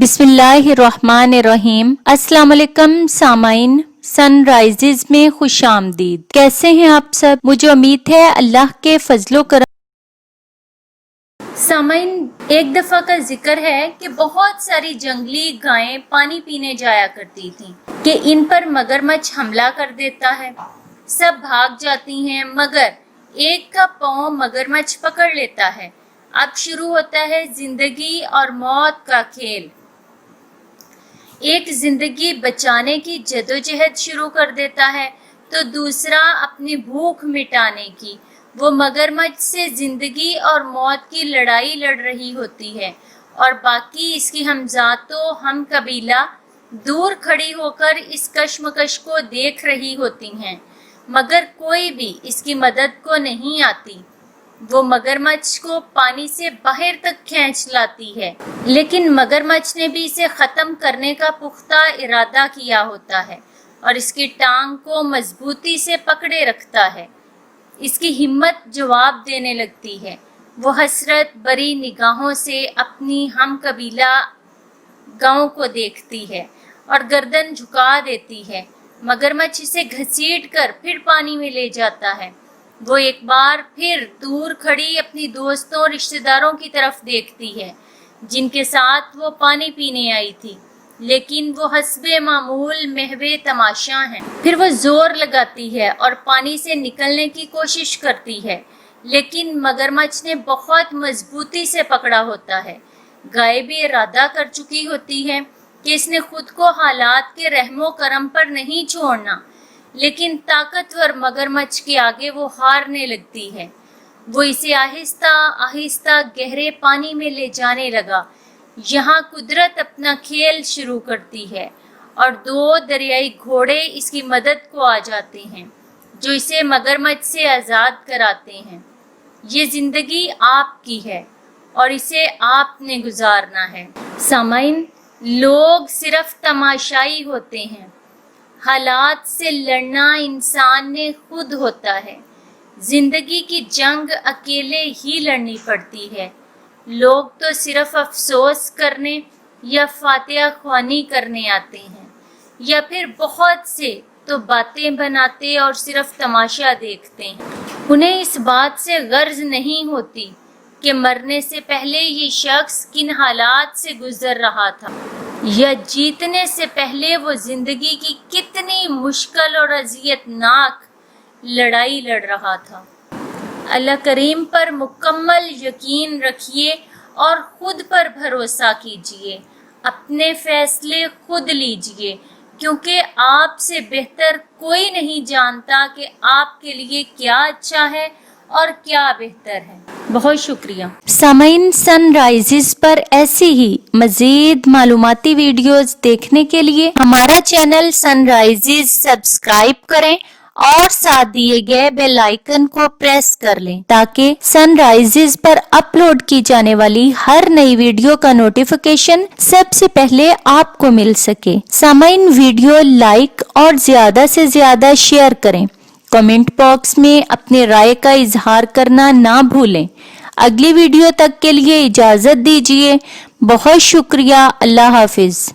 बिस्मिल्लाहिर्रहमानिर्रहीम। अस्सलाम वालेकुम सामाइन, सनराइजेज में खुश आमदीद। कैसे हैं आप सब? मुझे उम्मीद है अल्लाह के फजलो करम। सामाइन, एक दफा का जिक्र है कि बहुत सारी जंगली गायें पानी पीने जाया करती थीं कि इन पर मगरमच्छ हमला कर देता है। सब भाग जाती हैं मगर एक का पांव मगरमच्छ पकड़ लेता है। अब शुरू होता है जिंदगी और मौत का खेल। एक जिंदगी बचाने की जदोजहद शुरू कर देता है तो दूसरा अपनी भूख मिटाने की। वो मगरमच्छ से जिंदगी और मौत की लड़ाई लड़ रही होती है और बाकी इसकी हमजातो हम कबीला दूर खड़ी होकर इस कश्मकश को देख रही होती हैं, मगर कोई भी इसकी मदद को नहीं आती। वो मगरमच्छ को पानी से बाहर तक खींच लाती है, लेकिन मगरमच्छ ने भी इसे खत्म करने का पुख्ता इरादा किया होता है और इसकी टांग को मजबूती से पकड़े रखता है। इसकी हिम्मत जवाब देने लगती है। वो हसरत भरी निगाहों से अपनी हम कबीला गांव को देखती है और गर्दन झुका देती है। मगरमच्छ इसे घसीट कर फिर पानी में ले जाता है। वो एक बार फिर दूर खड़ी अपनी दोस्तों रिश्तेदारों की तरफ देखती है जिनके साथ वो पानी पीने आई थी, लेकिन वो हस्बे मामूल महवे तमाशा हैं। फिर वो जोर लगाती है और पानी से निकलने की कोशिश करती है, लेकिन मगरमच्छ ने बहुत मजबूती से पकड़ा होता है। गाय भी इरादा कर चुकी होती है कि इसने खुद को हालात के रहमो करम पर नहीं छोड़ना, लेकिन ताकतवर मगरमच्छ के आगे वो हारने लगती है। वो इसे आहिस्ता आहिस्ता गहरे पानी में ले जाने लगा। यहाँ कुदरत अपना खेल शुरू करती है और दो दरियाई घोड़े इसकी मदद को आ जाते हैं जो इसे मगरमच्छ से आज़ाद कराते हैं। ये जिंदगी आपकी है और इसे आपने गुजारना है। सामाइन, लोग सिर्फ तमाशाई होते हैं। हालात से लड़ना इंसान ने खुद होता है। जिंदगी की जंग अकेले ही लड़नी पड़ती है। लोग तो सिर्फ अफसोस करने या फातिहा ख्वानी करने आते हैं, या फिर बहुत से तो बातें बनाते और सिर्फ तमाशा देखते हैं। उन्हें इस बात से गर्ज नहीं होती कि मरने से पहले ये शख्स किन हालात से गुजर रहा था, या जीतने से पहले वो जिंदगी की कितनी मुश्किल और अज़ियतनाक लड़ाई लड़ रहा था। अल्लाह करीम पर मुकम्मल यकीन रखिए और खुद पर भरोसा कीजिए। अपने फैसले खुद लीजिए, क्योंकि आपसे बेहतर कोई नहीं जानता कि आपके लिए क्या अच्छा है और क्या बेहतर है। बहुत शुक्रिया। सामाइन, सनराइजेस पर ऐसी ही मजीद मालूमाती वीडियोस देखने के लिए हमारा चैनल सनराइजेस सब्सक्राइब करें और साथ दिए गए बेल आइकन को प्रेस कर लें ताकि सनराइजेस पर अपलोड की जाने वाली हर नई वीडियो का नोटिफिकेशन सबसे पहले आपको मिल सके। सामाइन, वीडियो लाइक और ज्यादा से ज्यादा शेयर करें। कमेंट बॉक्स में अपने राय का इजहार करना ना भूलें। अगली वीडियो तक के लिए इजाजत दीजिए। बहुत शुक्रिया। अल्लाह हाफिज।